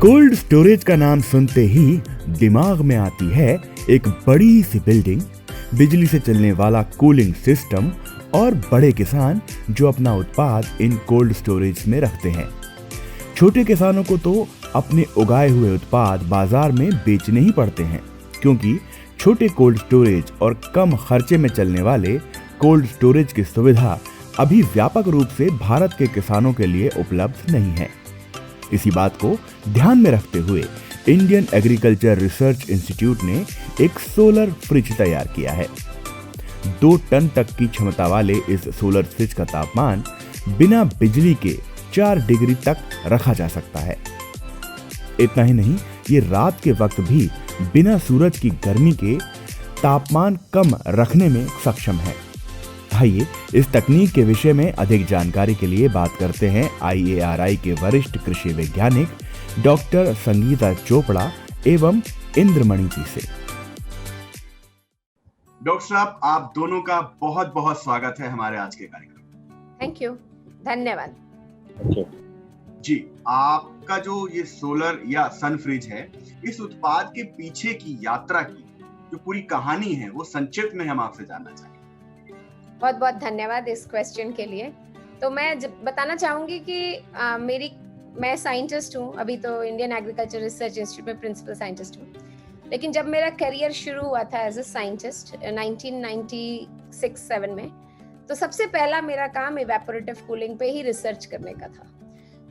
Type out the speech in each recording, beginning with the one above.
Cold storage का नाम सुनते ही दिमाग में आती है एक बड़ी सी बिल्डिंग, बिजली से चलने वाला कूलिंग सिस्टम और बड़े किसान जो अपना उत्पाद इन कोल्ड स्टोरेज में रखते हैं। छोटे किसानों को तो अपने उगाए हुए उत्पाद बाजार में बेचने ही पड़ते हैं, क्योंकि छोटे कोल्ड स्टोरेज और कम खर्चे में चलने वाले कोल्ड स्टोरेज की सुविधा अभी व्यापक रूप से भारत के किसानों के लिए उपलब्ध नहीं है। इसी बात को ध्यान में रखते हुए इंडियन एग्रीकल्चर रिसर्च इंस्टीट्यूट ने एक सोलर फ्रिज तैयार किया है। 2 टन तक की क्षमता वाले इस सोलर फ्रिज का तापमान बिना बिजली के 4 डिग्री तक रखा जा सकता है। इतना ही नहीं, ये रात के वक्त भी बिना सूरज की गर्मी के तापमान कम रखने में सक्षम है। आइए इस तकनीक के विषय में अधिक जानकारी के लिए बात करते हैं IARI के वरिष्ठ कृषि वैज्ञानिक डॉक्टर संगीता चोपड़ा एवं इंद्रमणि जी से। डॉक्टर साहब, आप दोनों का बहुत बहुत स्वागत है हमारे आज के कार्यक्रम। थैंक यू, धन्यवाद। जी, आपका जो ये सोलर या सन फ्रिज है, इस उत्पाद के पीछे की यात्रा की जो पूरी कहानी है वो संक्षिप्त में हम आपसे जानना चाहेंगे। बहुत बहुत धन्यवाद इस क्वेश्चन के लिए। तो मैं बताना चाहूंगी कि मैं साइंटिस्ट हूँ, अभी तो इंडियन एग्रीकल्चर रिसर्च इंस्टीट्यूट में प्रिंसिपल साइंटिस्ट हूँ। लेकिन जब मेरा करियर शुरू हुआ था एज अ साइंटिस्ट 1996-7 में, तो सबसे पहला मेरा काम इवेपोरेटिव कूलिंग पे ही रिसर्च करने का था।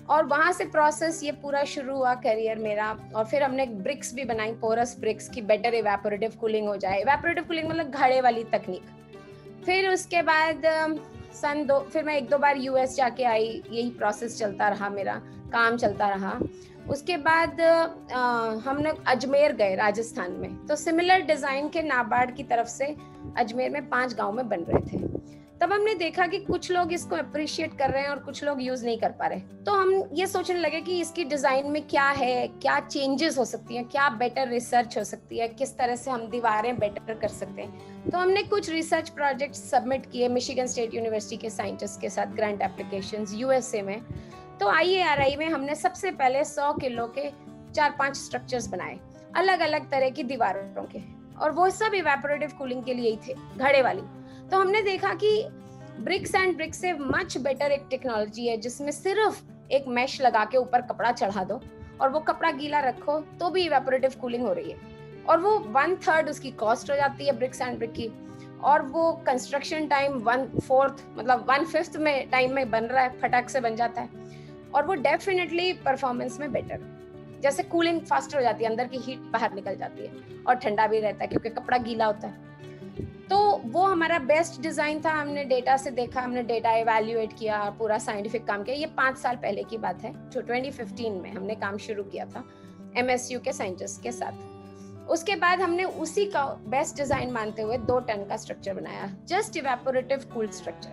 और वहाँ से प्रोसेस ये पूरा शुरू हुआ करियर मेरा। और फिर हमने ब्रिक्स भी बनाई, पोरस ब्रिक्स की बेटर इवेपोरेटिव कूलिंग हो जाए। इवेपोरेटिव कूलिंग मतलब घड़े वाली तकनीक। फिर उसके बाद फिर मैं 1-2 बार US जाके आई, यही प्रोसेस चलता रहा, मेरा काम चलता रहा। उसके बाद हमने अजमेर गए राजस्थान में, तो सिमिलर डिजाइन के नाबार्ड की तरफ से अजमेर में 5 गांव में बन रहे थे। तब हमने देखा कि कुछ लोग इसको अप्रिशिएट कर रहे हैं और कुछ लोग यूज नहीं कर पा रहे। तो हम ये सोचने लगे कि इसकी डिजाइन में क्या है, क्या चेंजेस हो सकती हैं, क्या बेटर रिसर्च हो सकती है, किस तरह से हम दीवारें बेटर कर सकते हैं। तो हमने कुछ रिसर्च प्रोजेक्ट सबमिट किए मिशिगन स्टेट यूनिवर्सिटी के साइंटिस्ट के साथ, ग्रांट एप्लीकेशंस USA में। तो IARI में हमने सबसे पहले 100 किलो के 4-5 स्ट्रक्चर्स बनाए, अलग अलग तरह की दीवारों के, और वो सब इवेपोरेटिव कूलिंग के लिए ही थे, घड़े वाली। तो हमने देखा कि ब्रिक्स एंड ब्रिक्स से मच बेटर एक टेक्नोलॉजी है जिसमें सिर्फ एक मैश लगा के ऊपर कपड़ा चढ़ा दो और वो कपड़ा गीला रखो तो भी इवेपोरेटिव कूलिंग हो रही है। और वो 1/3 उसकी कॉस्ट हो जाती है ब्रिक्स एंड ब्रिक की, और वो कंस्ट्रक्शन टाइम 1/4 मतलब 1/5 में टाइम में बन रहा है, फटाक से बन जाता है। और वो डेफिनेटली परफॉर्मेंस में बेटर, जैसे कूलिंग फास्टर हो जाती है, अंदर की हीट बाहर निकल जाती है और ठंडा भी रहता है क्योंकि कपड़ा गीला होता है। तो वो हमारा बेस्ट डिजाइन था। हमने डेटा से देखा, हमने डेटा इवैल्यूएट किया, पूरा साइंटिफिक काम किया। ये 5 साल पहले की बात है, जो 2015 में हमने काम शुरू किया था MSU के साइंटिस्ट के साथ। उसके बाद हमने उसी का बेस्ट डिजाइन मानते हुए 2 टन का स्ट्रक्चर बनाया, जस्ट इवेपोरेटिव कूल्ड स्ट्रक्चर।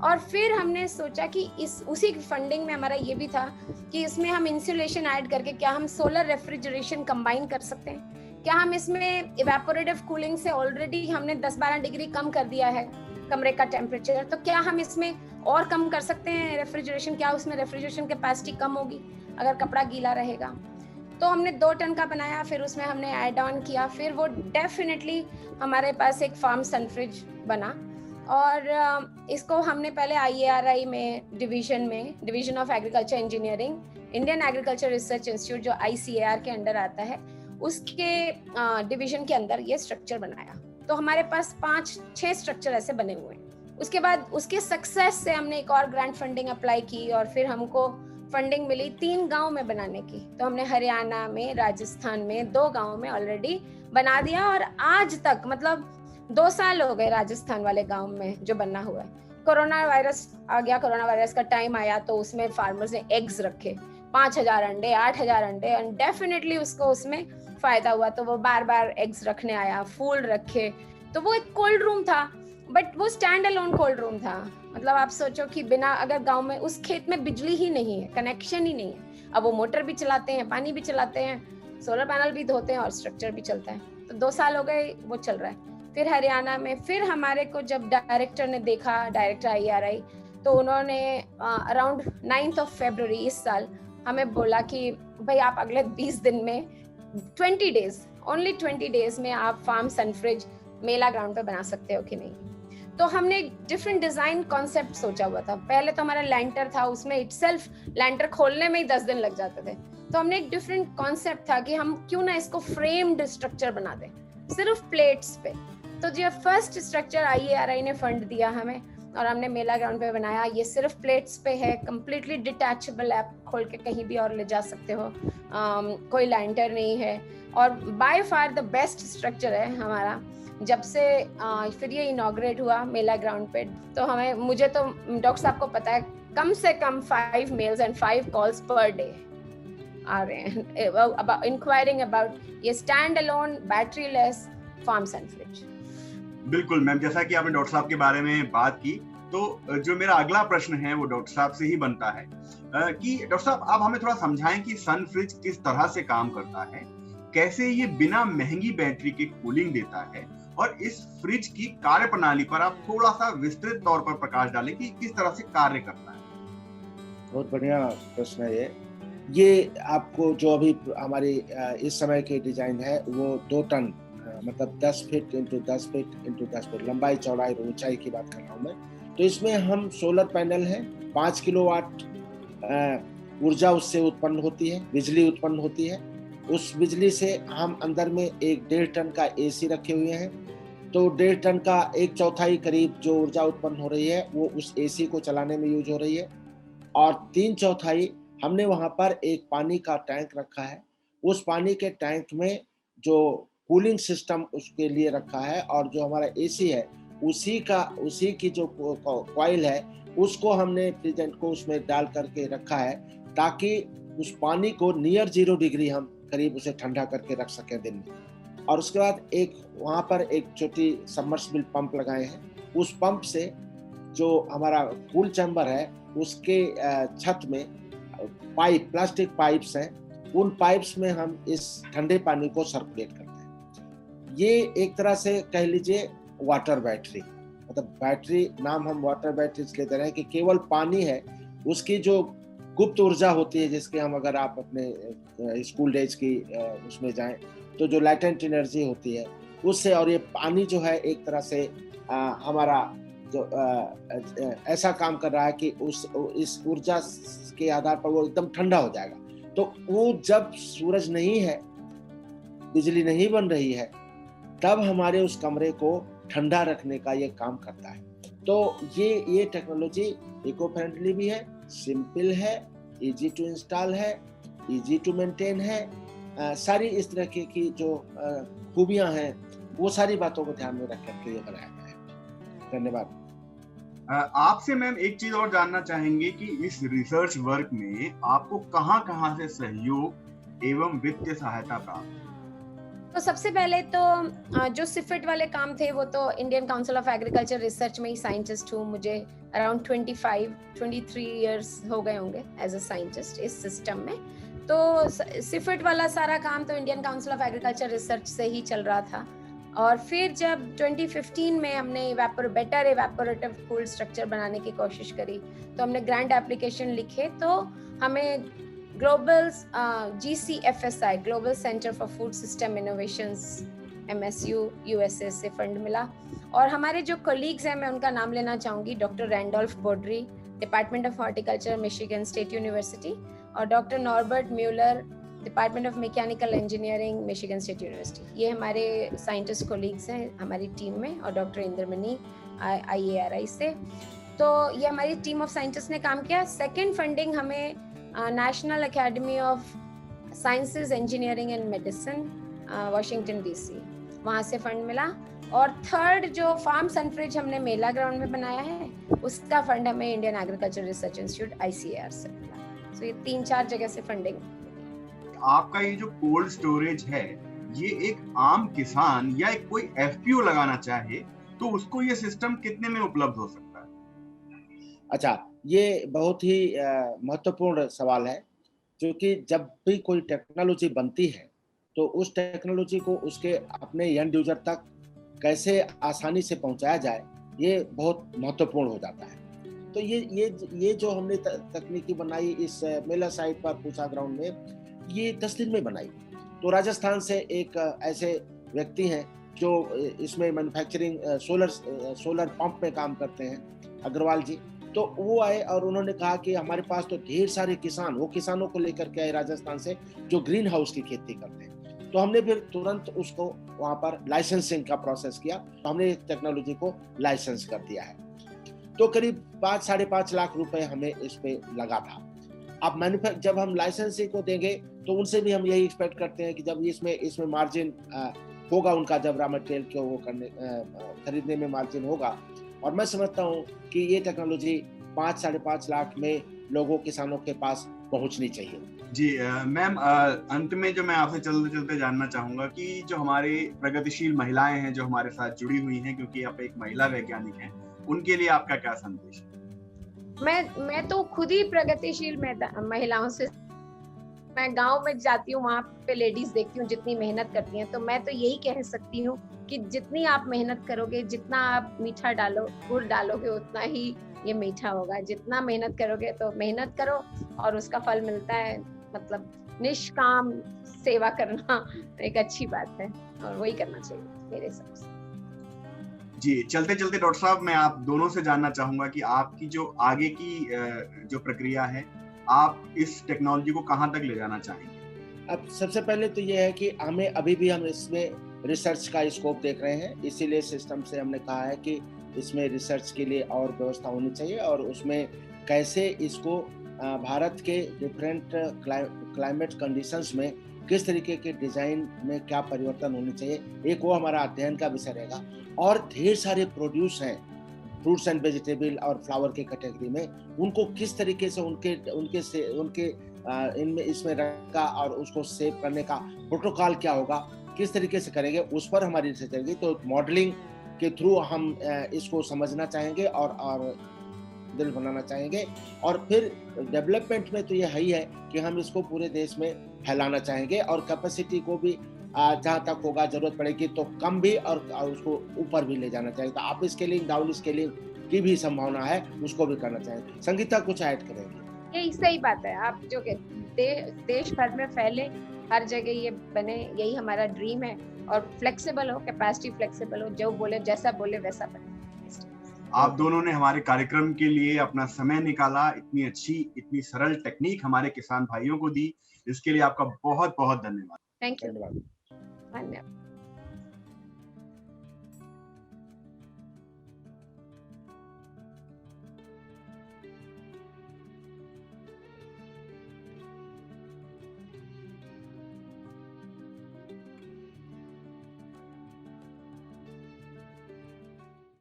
और फिर हमने सोचा कि उसी फंडिंग में हमारा ये भी था कि इसमें हम इंसुलेशन ऐड करके क्या हम सोलर रेफ्रिजरेशन कंबाइन कर सकते हैं, क्या हम इसमें इवेपोरेटिव कूलिंग से ऑलरेडी हमने 10-12 डिग्री कम कर दिया है कमरे का टेम्परेचर, तो क्या हम इसमें और कम कर सकते हैं रेफ्रिजरेशन, क्या उसमें रेफ्रिजरेशन कैपेसिटी कम होगी अगर कपड़ा गीला रहेगा। तो हमने 2 टन का बनाया, फिर उसमें हमने ऐड ऑन किया, फिर वो डेफिनेटली हमारे पास एक फार्म सन फ्रिज बना। और इसको हमने पहले IARI में division of agriculture engineering, Indian agriculture research institute जो ICAR के अंडर आता है, उसके डिवीजन के अंदर ये स्ट्रक्चर बनाया। तो हमारे पास 5-6 स्ट्रक्चर ऐसे बने हुए हैं। उसके बाद उसके सक्सेस से हमने एक और ग्रांट फंडिंग अप्लाई की और फिर हमको फंडिंग मिली 3 गांव में बनाने की। तो हमने हरियाणा में, राजस्थान में 2 गांव में ऑलरेडी बना दिया, और आज तक मतलब 2 साल हो गए राजस्थान वाले गांव में जो बनना हुआ है। कोरोना वायरस आ गया, कोरोना वायरस का टाइम आया, तो उसमें फार्मर्स ने एग्स रखे, 5000 अंडे, 8000 अंडे, एंड डेफिनेटली उसको उसमें फायदा हुआ। तो वो बार एग्स रखने आया, फूल रखे। तो वो एक कोल्ड रूम था, बट वो स्टैंड अलोन कोल्ड रूम था। मतलब आप सोचो कि बिना, अगर गांव में उस खेत में बिजली ही नहीं है, कनेक्शन ही नहीं है, अब वो मोटर भी चलाते हैं, पानी भी चलाते हैं, सोलर पैनल भी धोते हैं और स्ट्रक्चर भी चलता है। तो 2 साल हो गए वो चल रहा है। फिर हरियाणा में, फिर हमारे को जब डायरेक्टर ने देखा, डायरेक्टर IARI, तो उन्होंने अराउंड 9th of February इस साल हमें बोला कि भाई आप अगले 20 दिन में 20 डेज, ओनली 20 डेज में आप फार्म सनफ्रिज मेला ग्राउंड पे बना सकते हो कि नहीं। तो हमने एक डिफरेंट डिजाइन कॉन्सेप्ट सोचा हुआ था। पहले तो हमारा लैंटर था, उसमें इटसेल्फ लैंटर खोलने में ही 10 दिन लग जाते थे। तो हमने एक डिफरेंट कॉन्सेप्ट था कि हम क्यों ना इसको फ्रेम्ड स्ट्रक्चर बना दें सिर्फ प्लेट्स पे। तो जो फर्स्ट स्ट्रक्चर IARI ने फंड दिया हमें और हमने मेला ग्राउंड पे बनाया। ये सिर्फ प्लेट्स पे है, कम्प्लीटली डिटैचेबल, आप खोल के कहीं भी और ले जा सकते हो, कोई लैंटर नहीं है और by far the best structure है हमारा। जब से फिर ये इनॉग्रेट हुआ मेला ग्राउंड पे, तो मुझे तो डॉक्टर साहब को पता है कम से कम 5 mails and 5 calls per day आ रहे हैं इंक्वायरिंग अबाउट ये stand alone batteryless farm SunFridge. बिल्कुल मैम, जैसा कि आपने डॉक्टर साहब के बारे में बात की, तो जो मेरा अगला प्रश्न है वो डॉक्टर साहब से ही बनता है कि डॉक्टर साहब आप हमें थोड़ा समझाएं कि सन फ्रिज किस तरह से काम करता है, कैसे ये बिना महंगी बैटरी के कूलिंग देता है, और इस फ्रिज की कार्य प्रणाली पर आप थोड़ा सा विस्तृत तौर पर प्रकाश डालें कि किस तरह से कार्य करता है। बहुत बढ़िया प्रश्न है ये आपको जो अभी हमारी इस समय की डिजाइन है वो 2 टन मतलब 10 feet into 10 feet into 10 feet लंबाई चौड़ाई और ऊंचाई की बात कर रहा हूँ मैं। तो इसमें हम सोलर पैनल है, 5 किलोवाट ऊर्जा उससे उत्पन्न होती है, बिजली उत्पन्न होती है। उस बिजली से हम अंदर में एक 1.5 टन का AC रखे हुए हैं। तो 1.5 टन का 1/4 करीब जो ऊर्जा उत्पन्न हो रही है वो उस AC को चलाने में यूज हो रही है, और 3/4 हमने वहां पर एक पानी का टैंक रखा है। उस पानी के टैंक में जो कूलिंग सिस्टम उसके लिए रखा है, और जो हमारा AC है उसी की जो कॉइल है उसको हमने फ्रिज को उसमें डाल करके रखा है, ताकि उस पानी को नियर 0 डिग्री हम करीब उसे ठंडा करके रख सकें दिन में। और उसके बाद वहाँ पर एक छोटी सबमर्सिबल पंप लगाए हैं। उस पंप से जो हमारा कूल चैम्बर है उसके छत में प्लास्टिक पाइप्स हैं, उन पाइप्स में हम इस ठंडे पानी को सर्कुलेट करते हैं। ये एक तरह से कह लीजिए वाटर बैटरी, मतलब बैटरी नाम हम वाटर बैटरी इसलिए दे रहे हैं कि केवल पानी है, उसकी जो गुप्त ऊर्जा होती है जिसके हम अगर आप अपने स्कूल डेज की उसमें जाएं तो जो लैटेंट एनर्जी होती है उससे, और ये पानी जो है एक तरह से हमारा जो ऐसा काम कर रहा है कि इस ऊर्जा के आधार पर वो एकदम ठंडा हो जाएगा। तो वो जब सूरज नहीं है, बिजली नहीं बन रही है, तब हमारे उस कमरे को ठंडा रखने का ये काम करता है। तो ये टेक्नोलॉजी इको फ्रेंडली भी है, सिंपल है, इजी टू इंस्टॉल है, इजी टू मेंटेन है। सारी इस तरह की जो खूबियां हैं वो सारी बातों को ध्यान में रख करके ये बनाया गया है। धन्यवाद। आपसे मैम एक चीज और जानना चाहेंगे कि इस रिसर्च वर्क में आपको कहां से सहयोग एवं वित्तीय सहायता प्राप्त? तो सबसे पहले तो जो सिफिट वाले काम थे वो तो Indian council of agriculture research में ही साइंटिस्ट हूँ। मुझे अराउंड 23 इयर्स हो गए होंगे एज अ साइंटिस्ट इस सिस्टम में। तो सिफिट वाला सारा काम तो Indian council of agriculture research से ही चल रहा था। और फिर जब 2015 में हमने बेटर इवेपोरेटिव कूल स्ट्रक्चर बनाने की कोशिश करी, तो हमने ग्रांट एप्लीकेशन लिखे, तो हमें global GCFSI global centre for food system innovations MSU USA से फंड मिला। और हमारे जो कोलीग्स हैं, मैं उनका नाम लेना चाहूँगी, doctor Randolph Beaudry, department of horticulture, Michigan State University, और doctor Norbert Mueller, department of mechanical engineering, Michigan State University. ये हमारे साइंटिस्ट कोलीग्स हैं हमारी टीम में, और डॉक्टर इंद्रमणि IARI से। तो ये हमारी टीम ऑफ साइंटिस्ट ने काम किया। सेकेंड फंडिंग हमें national academy of sciences, engineering and medicine, Washington DC, वहाँ से फंड मिला। और थर्ड जो फार्म सनफ्रिज हमने मेला ग्राउंड में बनाया है, उसका फंड हमें Indian agriculture research institute ICAR से मिला। तो ये 3-4 जगह से फंडिंग। आपका ये जो कोल्ड स्टोरेज है, ये एक आम किसान या कोई FPO लगाना चाहे तो उसको ये सिस्टम कितने में उपलब्ध हो सकता है? अच्छा, ये बहुत ही महत्वपूर्ण सवाल है, क्योंकि जब भी कोई टेक्नोलॉजी बनती है तो उस टेक्नोलॉजी को उसके अपने एंड यूजर तक कैसे आसानी से पहुंचाया जाए, ये बहुत महत्वपूर्ण हो जाता है। तो ये जो हमने तकनीकी बनाई इस मेला साइट पर पूसा ग्राउंड में, ये 10 दिन में बनाई। तो राजस्थान से एक ऐसे व्यक्ति हैं जो इसमें मैन्युफैक्चरिंग सोलर पंप में काम करते हैं, अग्रवाल जी। तो वो आए और उन्होंने कहा कि हमारे पास तो ढेर सारे किसान, वो किसानों को लेकर के आए राजस्थान से जो ग्रीन हाउस की खेती करते हैं। तो हमने फिर तुरंत उसको वहाँ पर लाइसेंसिंग का प्रोसेस किया, तो हमने टेक्नोलॉजी को लाइसेंस कर दिया है। तो करीब 5-5.5 लाख रुपए हमें इस पे लगा था। अब जब हम लाइसेंसिंग को देंगे तो उनसे भी हम यही एक्सपेक्ट करते हैं कि जब इसमें मार्जिन होगा उनका, जब रॉ मटेरियल को वो खरीदने में मार्जिन होगा। और मैं समझता हूँ कि ये टेक्नोलॉजी 5-5.5 लाख में लोगों, किसानों के पास पहुंचनी चाहिए। जी मैम, अंत में जो मैं आपसे चलते चलते जानना चाहूंगा कि जो हमारे प्रगतिशील महिलाएं हैं जो हमारे साथ जुड़ी हुई हैं, क्योंकि आप एक महिला वैज्ञानिक हैं, उनके लिए आपका क्या संदेश है? मैं तो खुद ही प्रगतिशील महिलाओं से, मैं गांव में जाती हूँ, वहाँ पे लेडीज देखती हूँ जितनी मेहनत करती हैं, तो मैं तो यही कह सकती हूँ कि जितनी आप मेहनत करोगे, जितना आप मीठा गुड़ डालोगे, उतना ही ये मीठा होगा। जितना मेहनत करोगे, तो मेहनत करो और उसका फल मिलता है। मतलब निष्काम सेवा करना एक अच्छी बात है और वही करना चाहिए मेरे हिसाब से। जी, चलते चलते डॉक्टर साहब, मैं आप दोनों से जानना चाहूंगा कि आपकी जो आगे की जो प्रक्रिया है, आप इस टेक्नोलॉजी को कहां तक ले जाना चाहेंगे? अब सबसे पहले तो ये है कि हम इसमें रिसर्च का स्कोप देख रहे हैं, इसीलिए सिस्टम से हमने कहा है कि इसमें रिसर्च के लिए और व्यवस्था होनी चाहिए, और उसमें कैसे इसको भारत के डिफरेंट क्लाइमेट कंडीशंस में किस तरीके के डिजाइन में क्या परिवर्तन होने चाहिए, एक वो हमारा अध्ययन का विषय रहेगा। और ढेर सारे प्रोड्यूस हैं फ्रूट्स एंड वेजिटेबल और फ्लावर के कैटेगरी में, उनको किस तरीके से उनके इनमें इसमें रखा और उसको सेव करने का प्रोटोकॉल क्या होगा, किस तरीके से करेंगे, उस पर हमारी रिसर्च रहेगी। तो मॉडलिंग के थ्रू हम इसको समझना चाहेंगे और दिल बनाना चाहेंगे, और फिर डेवलपमेंट में तो ये ही है कि हम इसको पूरे देश में फैलाना चाहेंगे, और कैपेसिटी को भी जहाँ तक होगा, जरूरत पड़ेगी तो कम भी और उसको ऊपर भी ले जाना चाहिए। तो आप स्केलिंग डाउन स्केलिंग की भी संभावना है, उसको भी करना चाहिए। संगीता कुछ ऐड करेंगे? यही सही बात है, आप जो देश भर में फैले, हर जगह ये बने, यही हमारा ड्रीम है। और फ्लेक्सिबल हो, कैपेसिटी फ्लेक्सिबल हो, जो बोले जैसा बोले वैसा बने। आप दोनों ने हमारे कार्यक्रम के लिए अपना समय निकाला, इतनी अच्छी, इतनी सरल टेक्निक हमारे किसान भाइयों को दी, इसके लिए आपका बहुत बहुत धन्यवाद। Thank you. धन्यवाद।